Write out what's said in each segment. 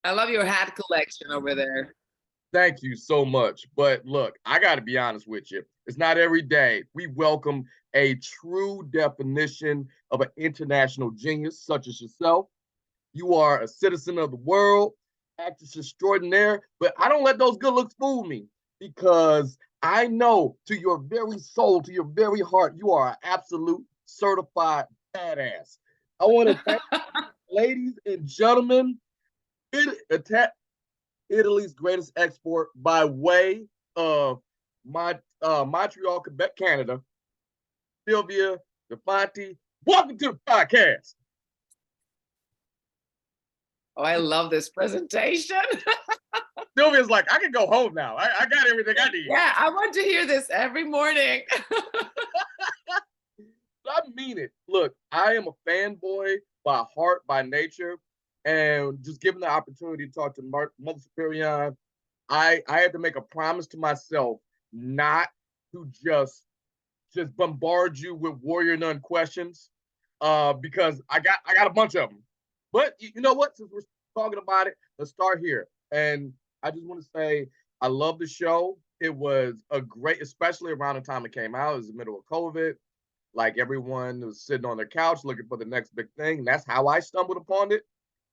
I love your hat collection over there. Thank you so much. But look, I got to be honest with you. It's not every day we welcome a true definition of an international genius such as yourself. You are a citizen of the world, actress extraordinaire, but I don't let those good looks fool me because I know to your very soul, to your very heart, you are an absolute certified badass. I want to thank ladies and gentlemen, Italy's greatest export by way of Montreal, Quebec, Canada, Sylvia De Fanti. Welcome to the podcast. Oh, I love this presentation. Sylvia's like, I can go home now. I got everything I need. Yeah, I want to hear this every morning. I mean it. Look, I am a fanboy by heart, by nature, and just given the opportunity to talk to Mother Superior, I had to make a promise to myself not to just bombard you with warrior nun questions, because I got a bunch of them. But you know what? Since we're talking about it, let's start here. And I just want to say I love the show. It was a great, especially around the time it came out. It was the middle of COVID. Like everyone was sitting on their couch looking for the next big thing. That's how I stumbled upon it,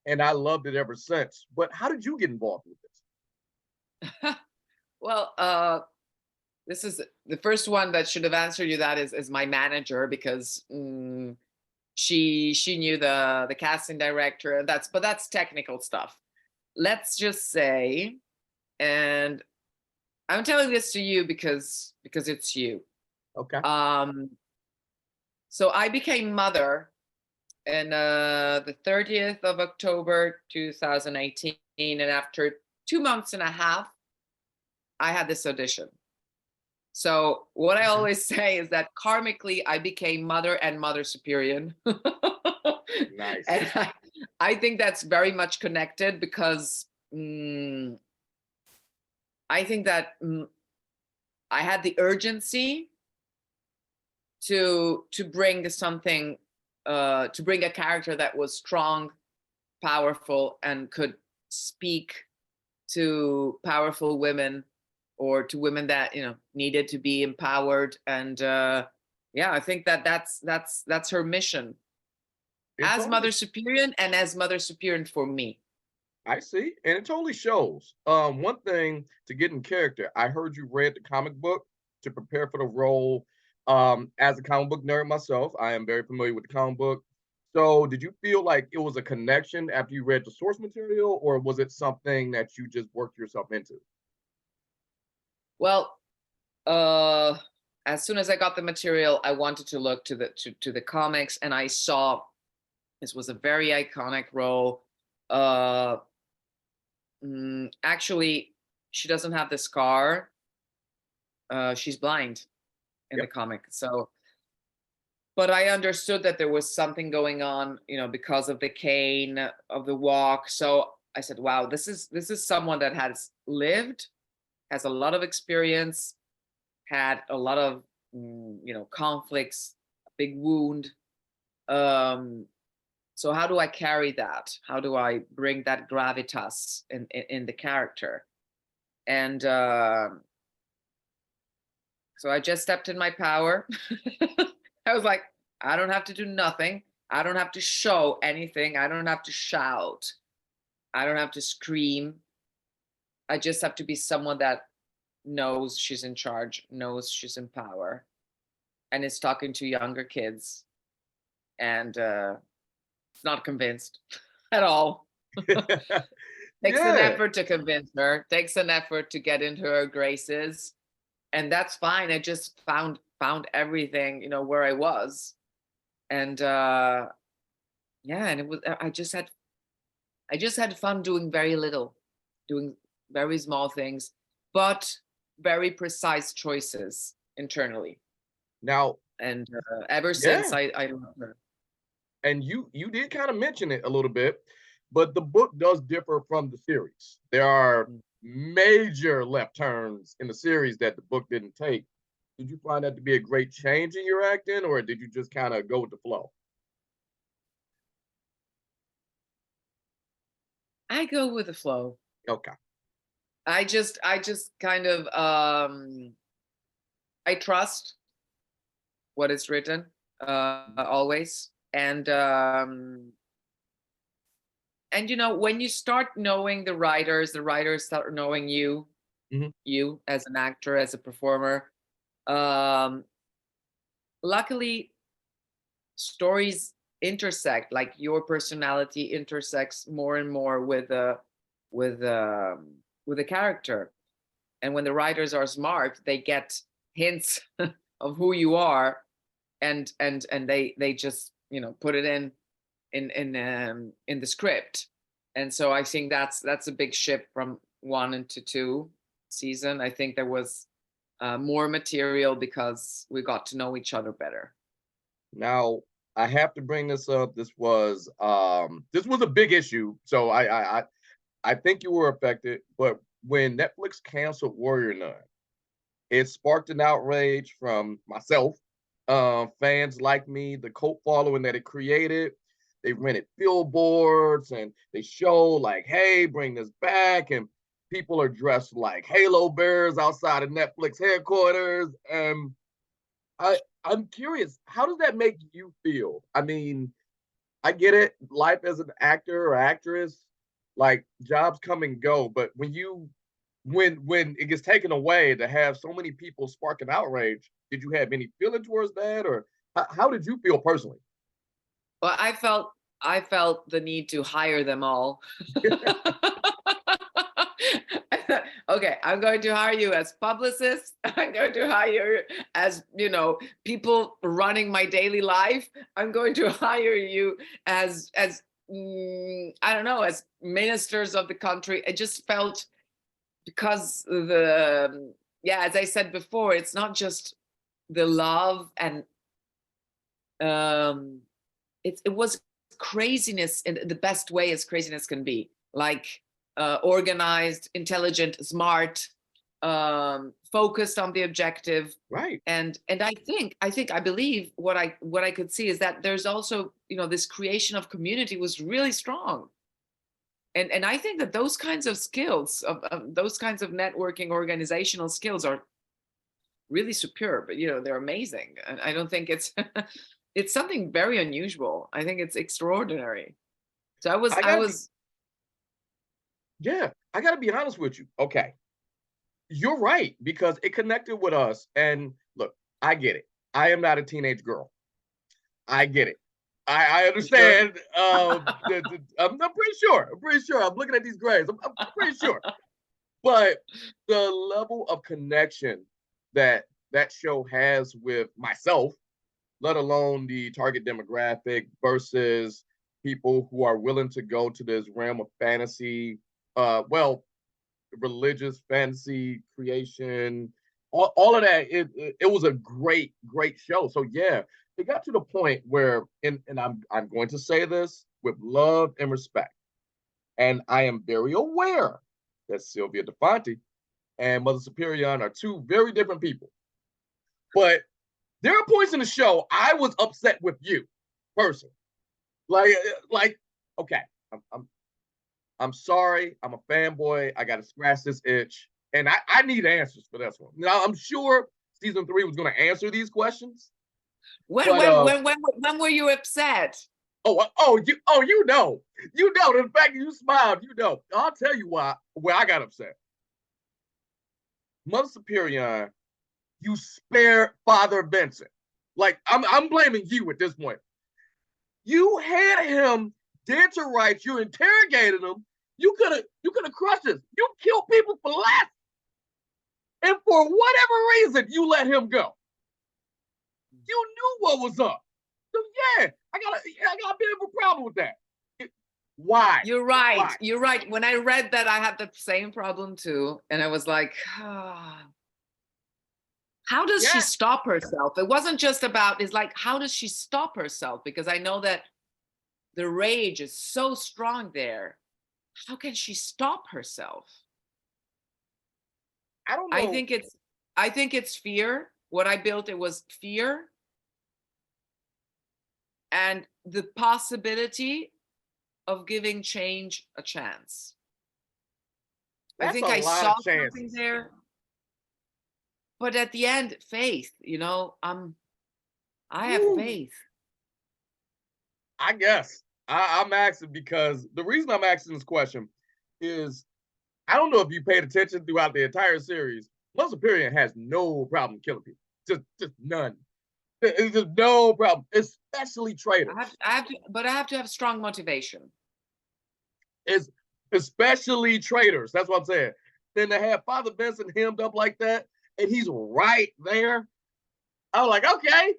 and I loved it ever since. But how did you get involved with this? Well, this is the first one that should have answered you that is my manager because she knew the casting director. That's technical stuff. Let's just say, and I'm telling this to you because it's you. Okay. Um, so I became mother in the 30th of October 2018, and after 2 months and a half, I had this audition. So what I Okay. always say is that karmically, I became mother and mother superior. And Nice. I think that's very much connected because I think that I had the urgency to bring something, to bring a character that was strong, powerful, and could speak to powerful women or to women that needed to be empowered. And yeah, I think that that's her mission It as totally mother superior and as mother superior for me. I see, and it totally shows. One thing to get in character, I heard you read the comic book to prepare for the role. As a comic book nerd myself, I am very familiar with the comic book. So, did you feel like it was a connection after you read the source material, or was it something that you just worked yourself into? Well, uh as soon as I got the material, I wanted to look to the comics, and I saw this was a very iconic role. uh Actually, she doesn't have the scar. She's blind in the Yep. comic. So, but I understood that there was something going on, because of the cane, of the walk. So I said, "Wow, this is someone that has lived, has a lot of experience, had a lot of, conflicts, a big wound. Um, so how do I carry that? How do I bring that gravitas in the character?" And so I just stepped in my power. I was like, I don't have to do nothing. I don't have to show anything. I don't have to shout. I don't have to scream. I just have to be someone that knows she's in charge, knows she's in power, and is talking to younger kids, and not convinced at all. Takes an Yeah, effort to convince her, takes an effort to get into her graces, and that's fine. I just found everything, where I was. And yeah, and it was I just had fun doing very little, doing very small things, but very precise choices internally. now, And ever since yeah, I love her. and you did kind of mention it a little bit, but the book does differ from the series. There are Mm. major left turns in the series that the book didn't take. Did you find that to be a great change in your acting, or did you just kind of go with the flow? I go with the flow. Okay. I just kind of I trust what is written always. And you know, when you start knowing the writers start knowing you, Mhm. you as an actor, as a performer. Um, Luckily, stories intersect. Like your personality intersects more and more with um, with the character. And when the writers are smart, they get hints of who you are, and they just put it in the script. And so I think that's a big shift from one into two season. I think there was more material because we got to know each other better. Now, I have to bring this up. This was a big issue. So I think you were affected, but when Netflix canceled Warrior Nun, it sparked an outrage from myself, fans like me, the cult following that it created. They rented billboards and they show like, "Hey, bring this back," and people are dressed like Halo bears outside of Netflix headquarters. I'm curious, how does that make you feel? I mean, I get it, life as an actor or actress, like jobs come and go, but when it gets taken away to have so many people sparking outrage, did you have any feeling towards that, or how did you feel personally? Well, I felt the need to hire them all. Okay, I'm going to hire you as publicists. I'm going to hire you as, people running my daily life. I'm going to hire you as I don't know, as ministers of the country. I just felt because yeah, as I said before, it's not just the love and um it was craziness in the best way as craziness can be, like organized, intelligent, smart, focused on the objective. Right. And I believe what I could see is that there's also, this creation of community was really strong. And I think that those kinds of skills of those kinds of networking organizational skills are really superb. They're amazing, and I don't think it's it's something very unusual. I think it's extraordinary. So I was I I gotta be, was yeah, I gotta be honest with you. Okay, you're right because it connected with us. And look, I get it. I am not a teenage girl. I get it. I sure. understand. I'm pretty sure. I'm pretty sure. I'm looking at these grades. I'm pretty sure. But the level of connection that that show has with myself, let alone the target demographic versus people who are willing to go to this realm of fantasy, well, religious fantasy creation, all of that. It was a great show. So yeah, it got to the point where, and I'm going to say this with love and respect, and I am very aware that Sylvia De Fanti and Mother Superior are two very different people. But there are points in the show I was upset with you, personally. Like, okay, I'm sorry. I'm a fanboy. I got to scratch this itch, and I need answers for this one. Now I'm sure season 3 was going to answer these questions, when but when when when when were you upset? you know. The fact you smiled, you know. I'll tell you why I got upset. Mother Superior, you spare Father Vincent. Like I'm blaming you at this point. You had him dead to rights. You interrogated him. You could have crushed this. You killed people for less, and for whatever reason, you let him go. You knew what was up. So yeah, I got a bit of a problem with that. Why? You're right. Why? You're right. When I read that, I had the same problem too, and I was like, ah, how does she Yeah, stop herself? It wasn't just about. It's like, how does she stop herself? Because I know that the rage is so strong there. How can she stop herself? I don't I know. think it's I think it's fear. What I built, it was fear and the possibility. of giving change a chance. I That's a think I lot saw of something chances. there, but at the end, faith, I have Woo. faith. I guess I'm asking because the reason I'm asking this question is I don't know if you paid attention throughout the entire series. Mother Superior has no problem killing people, just none. It's just no problem, especially traitors. I have to have strong motivation. It's especially traitors. That's what I'm saying. Then to have Father Vincent hemmed up like that, and he's right there. I was like, okay,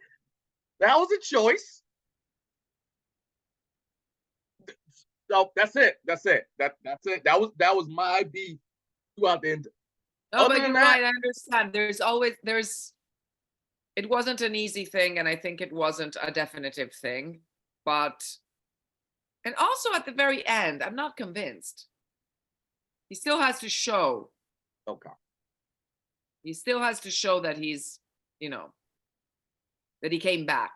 that was a choice. So that's it. That's it. That's it. That was my beef throughout the end. No, Other but than you're that, right. I understand. It wasn't an easy thing, and I think it wasn't a definitive thing. But, and also at the very end, I'm not convinced. He still has to show, okay. he still has to show that you know, that he came back.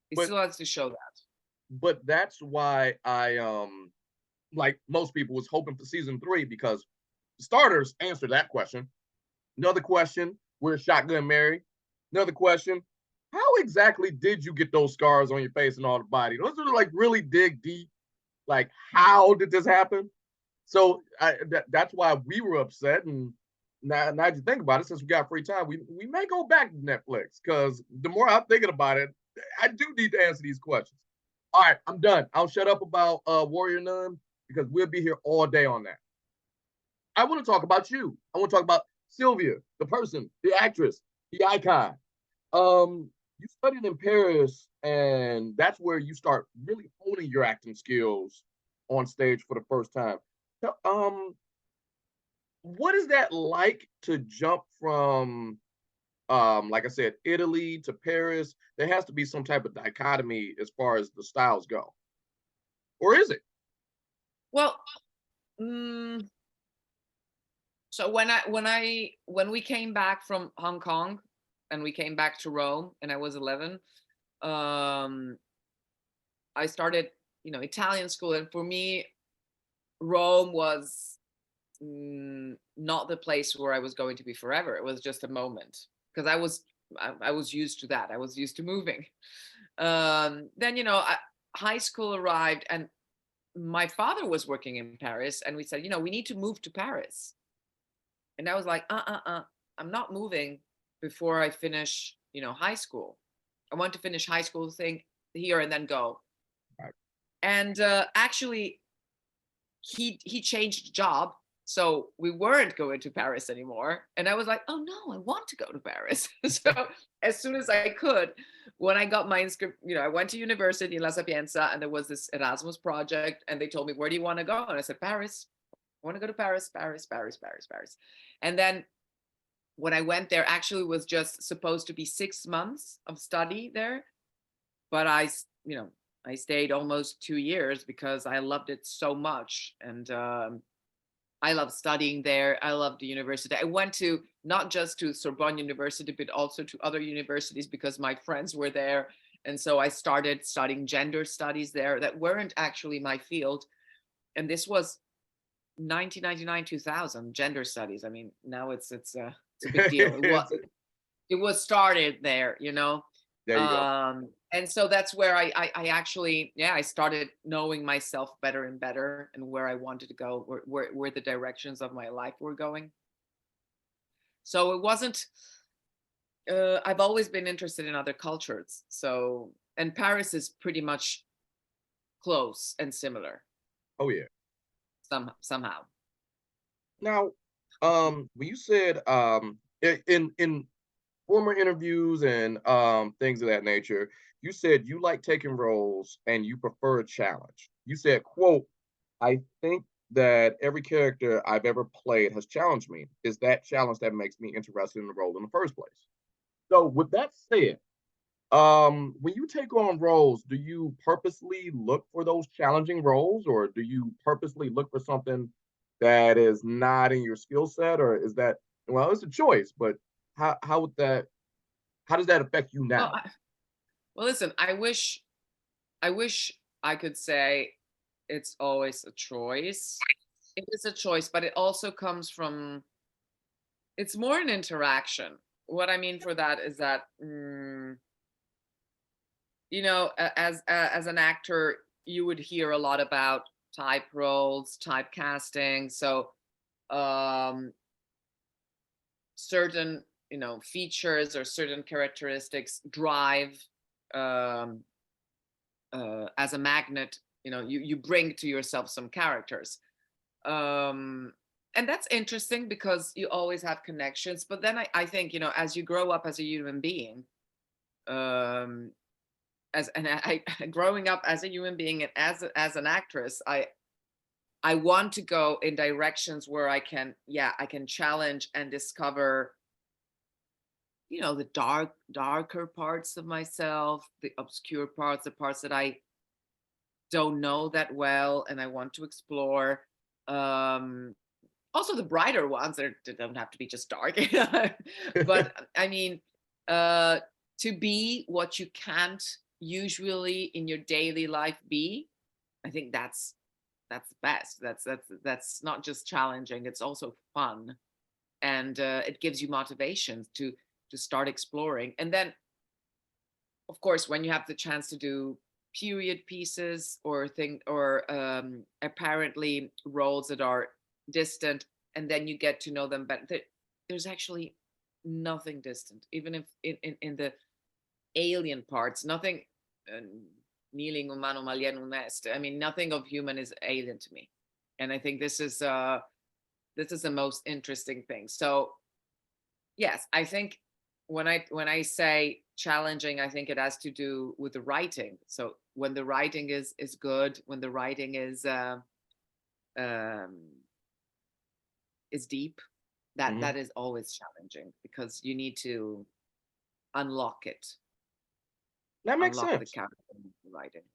He But still has to show that. that's why I like most people was hoping for season 3 because the starters answered that question. Another question, where's Shotgun Mary? Another question, how exactly did you get those scars on your face and all the body? Those are like really dig deep. Like, how did this happen? So that's why we were upset. And now you think about it, since we got free time, we may go back to Netflix because the more I'm thinking about it, I do need to answer these questions. All right, I'm done. I'll shut up about Warrior Nun because we'll be here all day on that. I want to talk about you. I want to talk about Sylvia, the person, the actress, the icon. You studied in Paris, and that's where you start really honing your acting skills on stage for the first time. What is that like to jump from, like I said, Italy to Paris? There has to be some type of dichotomy as far as the styles go, or is it? Well, mm, so when we came back from Hong Kong and we came back to Rome and I was 11, um, I started, Italian school, and for me, Rome was not the place where I was going to be forever. It was just a moment because I was used to that. I was used to moving. Then high school arrived, and my father was working in Paris, and we said, we need to move to Paris. And I was like, I'm not moving before I finish, high school. I want to finish high school thing here and then go. Right. And actually, he changed job, so we weren't going to Paris anymore. And I was like, oh no, I want to go to Paris. So as soon as I could, when I got my inscription, I went to university in La Sapienza, and there was this Erasmus project, and they told me, where do you want to go? And I said, Paris. I want to go to Paris, Paris, Paris, Paris, Paris. And then when I went there, actually was just supposed to be 6 months of study there, but I stayed almost 2 years because I loved it so much. And I love studying there. I love the university. I went to not just to Sorbonne University, but also to other universities because my friends were there. And so I started studying gender studies there that weren't actually my field. And this was 1999, 2000, gender studies. I mean, now it's a big deal. It was started there, There you go. And so that's where I actually, I started knowing myself better and better, and where I wanted to go, where the directions of my life were going. So it wasn't, I've always been interested in other cultures. So, and Paris is pretty much close and similar Oh yeah. somehow. Now, when you said in former interviews and things of that nature, you said you like taking roles and you prefer a challenge. You said, quote, I think that every character I've ever played has challenged me. Is that challenge that makes me interested in the role in the first place? So with that said, when you take on roles, do you purposely look for those challenging roles, or do you purposely look for something that is not in your skill set, or is that, well, it's a choice, but how would that, how does that affect you Well, now? well, listen, I wish I could say it's always a choice. It is a choice, but it also comes from, it's more an interaction. What I mean for that is that, as an actor, you would hear a lot about type roles, typecasting. So um, certain, features or certain characteristics drive, um, as a magnet. You bring to yourself some characters. Um, and that's interesting because you always have connections. But then I think, as you grow up as a human being, um, growing up as a human being and as an actress, I want to go in directions where I can challenge and discover, the darker parts of myself, the obscure parts, the parts that I don't know that well, and I want to explore. Um, Also the brighter ones, they don't have to be just dark. But I mean, uh, to be what you can't usually in your daily life be, I think that's best. That's not just challenging; it's also fun, and it gives you motivation to start exploring. And then, of course, when you have the chance to do period pieces or apparently roles that are distant, and then you get to know them better, there's actually nothing distant, even if in the alien parts, nothing. Kneeling umano malien unest. I mean, nothing of human is alien to me, and I think this is the most interesting thing. So yes, I think when I say challenging, I think it has to do with the writing. So when the writing is good, when the writing um, is deep, that Mhm. that is always challenging because you need to unlock it, That makes unlock the sense. character in the writing.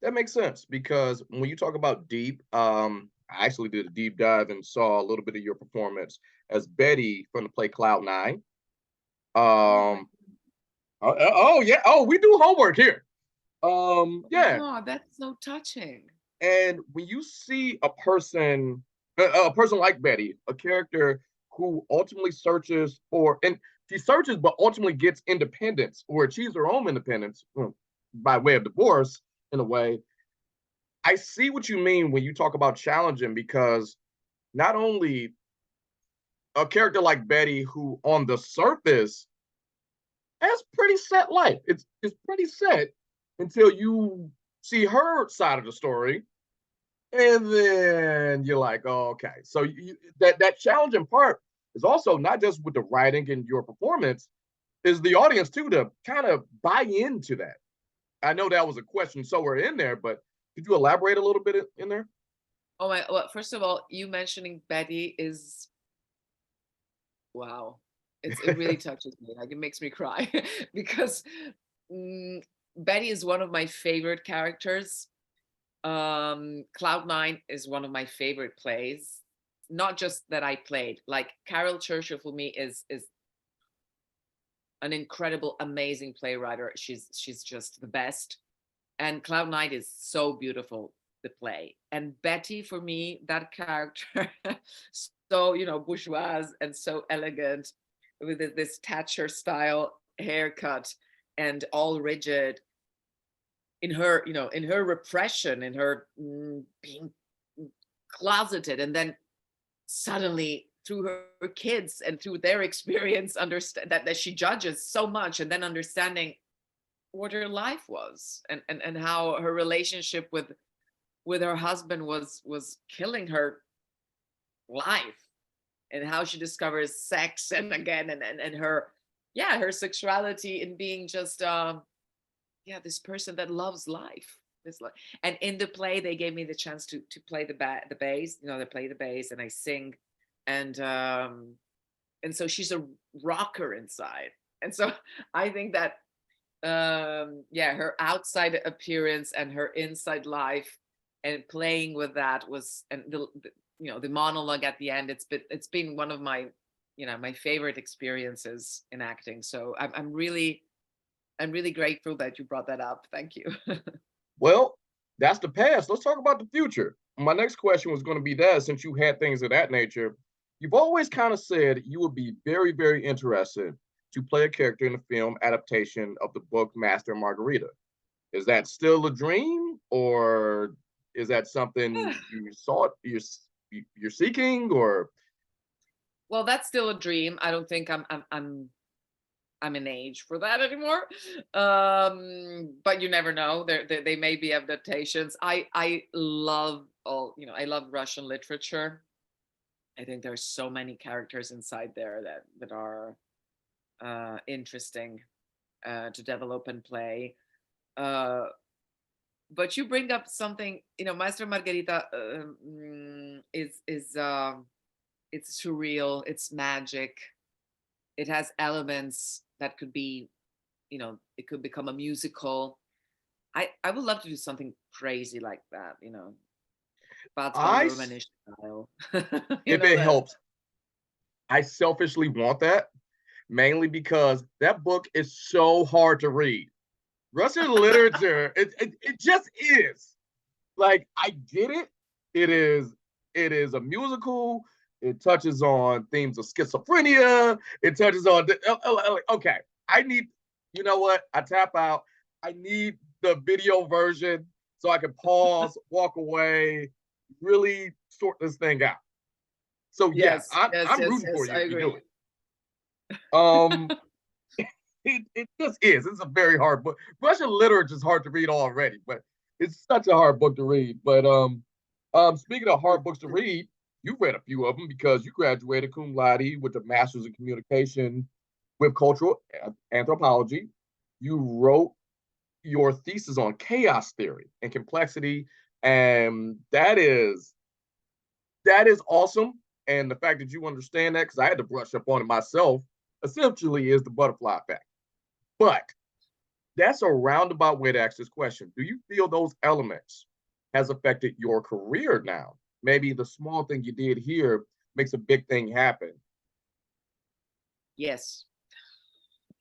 That makes sense because when you talk about deep, I actually did a deep dive and saw a little bit of your performance as Betty from the play Cloud Nine. Oh my Um, oh yeah, oh we do homework here. Yeah, God, that's so touching. and when you see a person like Betty, a character who ultimately searches for, and she searches, but ultimately gets independence or achieves her own independence by way of divorce, in a way. I see what you mean when you talk about challenging because not only a character like Betty, who on the surface has pretty set life, it's pretty set until you see her side of the story, and then you're like, oh, okay. So that challenging part is also not just with the writing and your performance, is the audience too to kind of buy into that. I know that was a question somewhere in there, but could you elaborate a little bit in there? Oh my, well, first of all, you mentioning Betty is, wow. It really touches me. Like, it makes me cry because mm, Betty is one of my favorite characters. Cloud Nine is one of my favorite plays. Not just that I played. Like, Carol Churchill for me is an incredible, amazing playwright. She's just the best. And Cloud Nine is so beautiful, the play. And Betty for me, that character, so bourgeois and so elegant, with this Thatcher style haircut and all rigid, in her repression, in her being closeted, and then suddenly through her kids and through their experience, understand that she judges so much, and then understanding what her life was, and how her relationship with her husband was killing her life, and how she discovers sex, and again, and her, yeah, her sexuality in being just this person that loves life, and in the play they gave me the chance to play the bass. They play the bass and I sing, and so she's a rocker inside. And so I think that her outside appearance and her inside life, and playing with that was, and the monologue at the end, it's been one of my my favorite experiences in acting. So I'm really grateful that you brought that up. Thank you. Well, That's the past. Let's talk about the future. My next question was going to be that, since you had things of that nature, you've always kind of said you would be very, very interested to play a character in the film adaptation of the book Master and Margarita. Is that still a dream, or is that something you sought, you're seeking, or? Well, that's still a dream. I don't think I'm an age for that anymore. But you never know. They may be adaptations. I love I love Russian literature. I think there's so many characters inside there that are interesting to develop and play. Uh, but you bring up something, Maestro Margherita is it's surreal, it's magic, it has elements that could be, it could become a musical. I would love to do something crazy like that, Bats von I, Lermanisch style. if it helps, I selfishly want that, mainly because that book is so hard to read. Russian literature, it just is. Like, I get it. It is a musical. It touches on themes of schizophrenia. It touches on okay. I need, you know what? I tap out. I need the video version so I can pause, walk away, really sort this thing out. So yes, Yes, yes, I'm yes, rooting for yes, you I if you do agree. it. Um, it just is. It's a very hard book. Russian literature is hard to read already, but it's such a hard book to read. But speaking of hard books to read, you've read a few of them because you graduated cum laude with a master's in communication with cultural anthropology. You wrote your thesis on chaos theory and complexity, and that is awesome. And the fact that you understand that, because I had to brush up on it myself, essentially is the butterfly effect. But that's a roundabout way to ask this question. Do you feel those elements has affected your career now? Maybe the small thing you did here makes a big thing happen. Yes.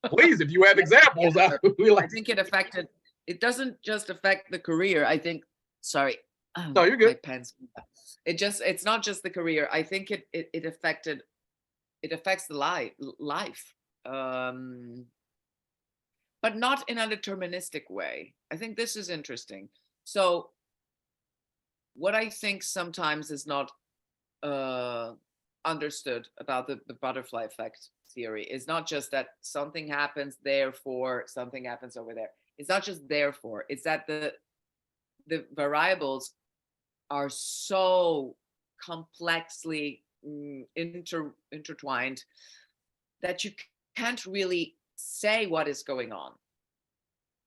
Please, if you have Yes, examples, I yes. would I like to. think it doesn't just affect the career. I think, sorry, No, you're my good. pen's, it's not just the career. I think it affects the life. Um, but not in a deterministic way. I think this is interesting. So, what I think sometimes is not uh, understood about the butterfly effect theory is not just that something happens, therefore something happens over there. It's not just therefore. It's that the variables are so complexly intertwined that you can't really say what is going on.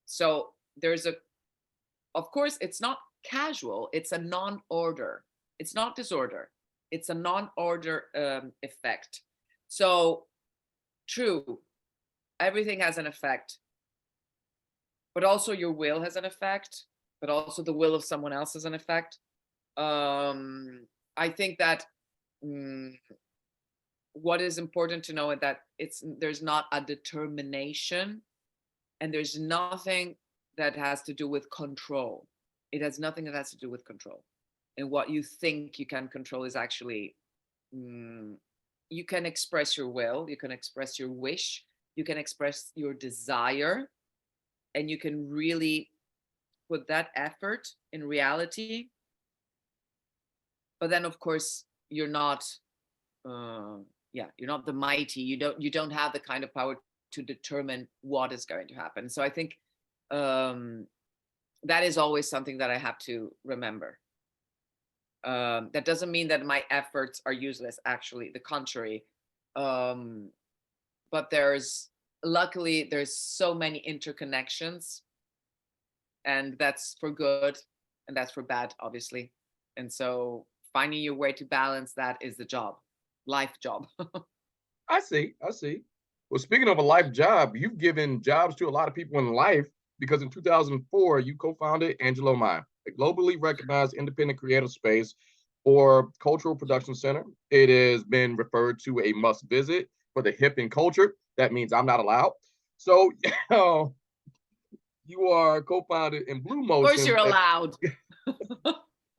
So of course, it's not casual, it's a non-order. It's not disorder, it's a non-order effect. So, true, everything has an effect, but also your will has an effect, but also the will of someone else has an effect. I think that mm, what is important to know is that there's not a determination, and there's nothing that has to do with control. It has nothing that has to do with control. And what you think you can control is actually, mm, you can express your will, you can express your wish, you can express your desire, and you can really put that effort in reality. But then, of course, you're not, uh, yeah, you're not the mighty. You don't have the kind of power to determine what is going to happen. So I think um, that is always something that I have to remember. That doesn't mean that my efforts are useless, actually, the contrary. Um, but luckily, there's so many interconnections, and that's for good and that's for bad, obviously. And so finding your way to balance that is the job, life job. I see. I see. Well, speaking of a life job, you've given jobs to a lot of people in life because in 2004, you co founded Angelo Mai, a globally recognized independent creative space for cultural production center. It has been referred to a must visit for the hip and culture. That means I'm not allowed. So, You are co-founded in Blue Of course, Motion. you're allowed.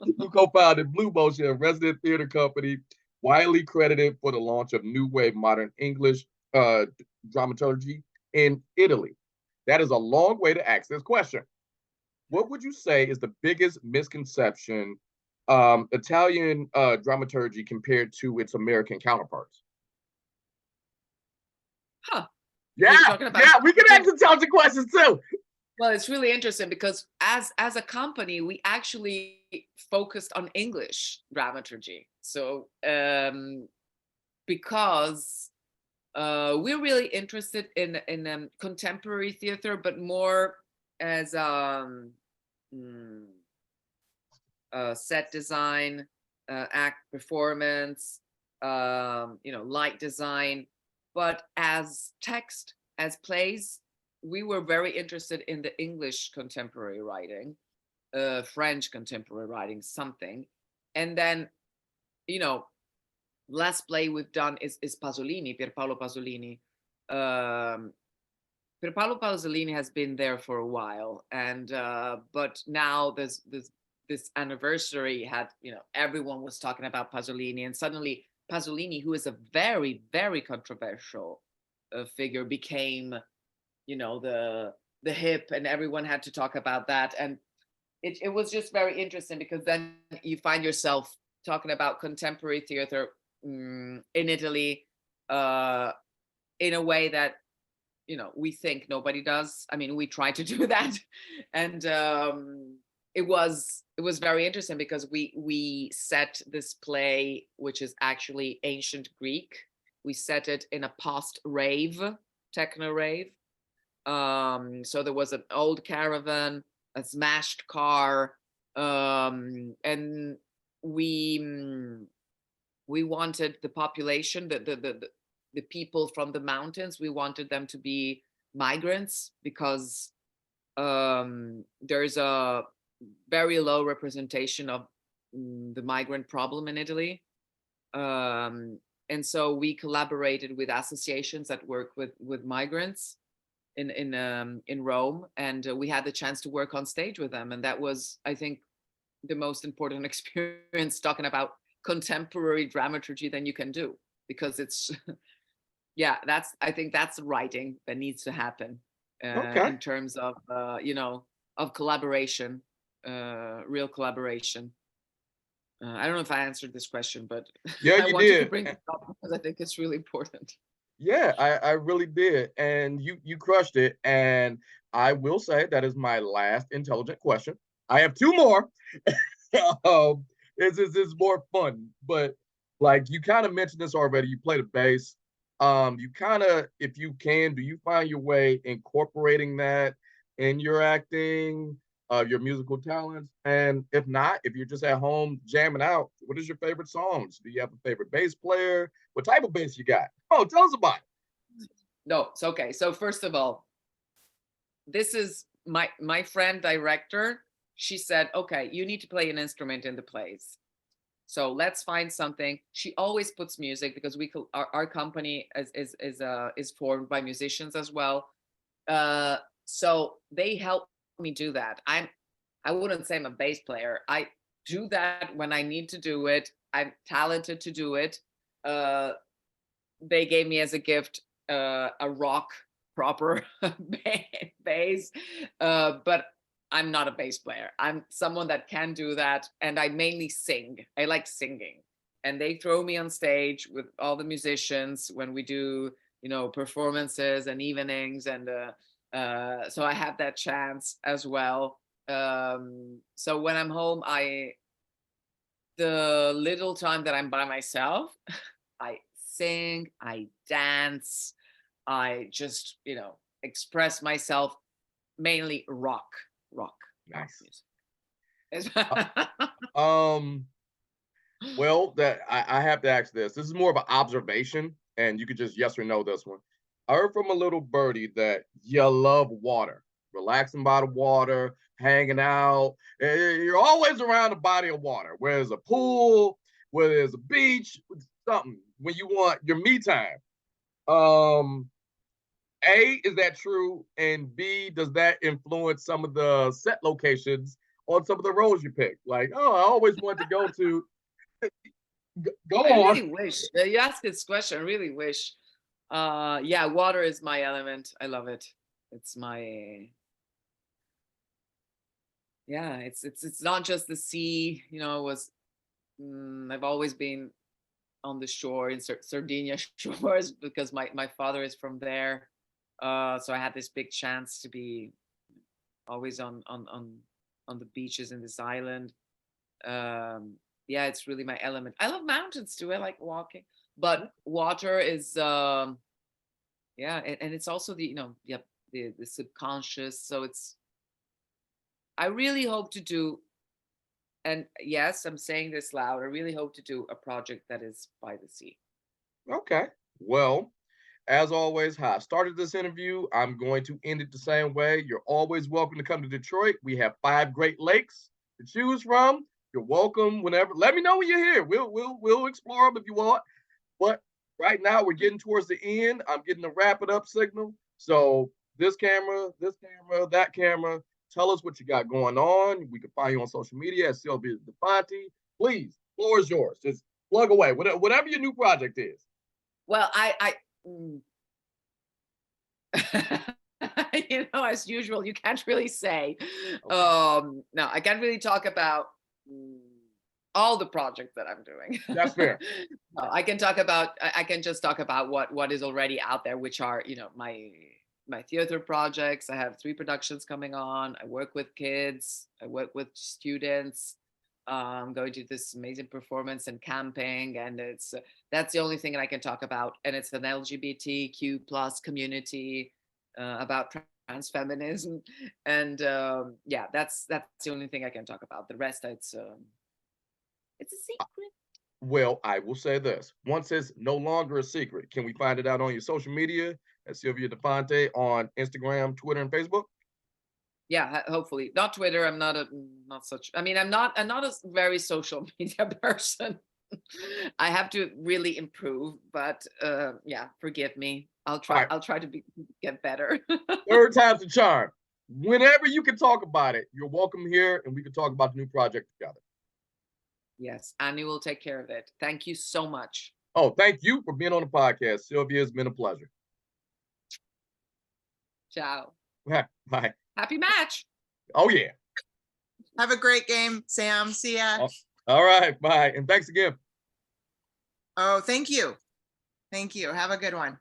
You co-founded Blue Motion, a resident theater company widely credited for the launch of new wave modern English uh, dramaturgy in Italy. That is a long way to ask this question. What would you say is the biggest misconception Italian dramaturgy compared to its American counterparts? Huh. Yeah, You're talking about yeah, we can ask intelligent questions too. well, it's really interesting because as a company, we actually focused on English dramaturgy. So because we're really interested in contemporary theater, but more as mm, set design, act performance, light design. But as text, as plays, we were very interested in the English contemporary writing, French contemporary writing, something. And then, you know, last play we've done is Pasolini, Pierpaolo Pasolini. Pierpaolo Pasolini has been there for a while, and but now this anniversary had, everyone was talking about Pasolini, and suddenly Pasolini, who is a very very controversial figure, became the hip, and everyone had to talk about that, and it was just very interesting because then you find yourself talking about contemporary theater in Italy in a way that we think nobody does. I mean, we try to do that, and it was very interesting because we set this play, which is actually ancient Greek. We set it in a post rave, techno rave. So there was an old caravan, a smashed car, and we wanted the population, the people from the mountains, we wanted them to be migrants because there's a very low representation of the migrant problem in Italy. And so we collaborated with associations that work with migrants in Rome, and we had the chance to work on stage with them, and that was, I think, the most important experience talking about contemporary dramaturgy than you can do, because it's yeah, I think that's writing that needs to happen Okay. in terms of of collaboration, real collaboration. I don't know if I answered this question, but Yeah, I you wanted to did. bring it up because I think it's really important. Yeah, I really did. And you crushed it. And I will say that is my last intelligent question. I have two more. It's more fun, but like you kind of mentioned this already. You play the bass. You kind of, if you can, do you find your way incorporating that in your acting, your musical talents? And if not, if you're just at home jamming out, what is your favorite songs? Do you have a favorite bass player? What type of bass you got? Oh, tell us about it. No, it's okay. So first of all, this is my friend director. She said, okay, you need to play an instrument in the plays. So let's find something. She always puts music because our company is formed by musicians as well. So they help me do that. I wouldn't say I'm a bass player. I do that when I need to do it. I'm talented to do it. They gave me as a gift a rock proper bass, but I'm not a bass player. I'm someone that can do that, and I mainly sing. I like singing, and they throw me on stage with all the musicians when we do, performances and evenings, and so I have that chance as well. So when I'm home, the little time that I'm by myself, I sing, I dance, I just, express myself, mainly rock Nice. music. Um, well, that I have to ask this. This is more of an observation, and you could just yes or no this one. I heard from a little birdie that you love water, relaxing by the water, hanging out. You're always around a body of water, whether it's a pool, whether it's a beach, something when you want your me time. Um, A, is that true? And B, does that influence some of the set locations on some of the roads you pick? Like, oh, I always wanted to go to. Go I on. really wish you asked this question. I really wish. Yeah, water is my element. I love it. It's my yeah. It's not just the sea. You know, it was I've always been on the shore in Sardinia shores because my father is from there. So I had this big chance to be always on the beaches in this island. Um, yeah, it's really my element. I love mountains too. I like walking, but water is yeah, and it's also the yeah the subconscious. So it's I really hope to do, and yes, I'm saying this loud. I really hope to do a project that is by the sea. Okay. Well, as always, how I started this interview, I'm going to end it the same way. You're always welcome to come to Detroit. We have 5 Great Lakes to choose from. You're welcome whenever. Let me know when you're here. We'll explore them if you want. But right now we're getting towards the end. I'm getting the wrap it up signal. So this camera, that camera. Tell us what you got going on. We can find you on social media at Sylvia De Fanti. Please, floor is yours. Just plug away. Whatever your new project is. Well, mm, as usual, you can't really say. Okay. No, I can't really talk about mm, all the projects that I'm doing. That's fair. No, I can talk about. I can just talk about what is already out there, which are my theater projects. I have 3 productions coming on. I work with kids. I work with students. I'm going to this amazing performance and camping, and it's that's the only thing that I can talk about. And it's an LGBTQ plus community about trans feminism, and yeah, that's the only thing I can talk about. The rest, it's a secret. Well, I will say this. Once it's no longer a secret, can we find it out on your social media at Sylvia De Fanti on Instagram, Twitter, and Facebook? Yeah, hopefully not Twitter. I'm not not such. I mean, I'm not a very social media person. I have to really improve, but yeah, forgive me. All right, I'll try to get better. third time's the charm. Whenever you can talk about it, you're welcome here and we can talk about the new project together. Yes, Annie will take care of it. Thank you so much. Oh, thank you for being on the podcast. Sylvia, it's been a pleasure. Ciao. Bye. Happy match. Oh, yeah. Have a great game, Sam. See ya. All right. Bye. And thanks again. Oh, thank you. Thank you. Have a good one.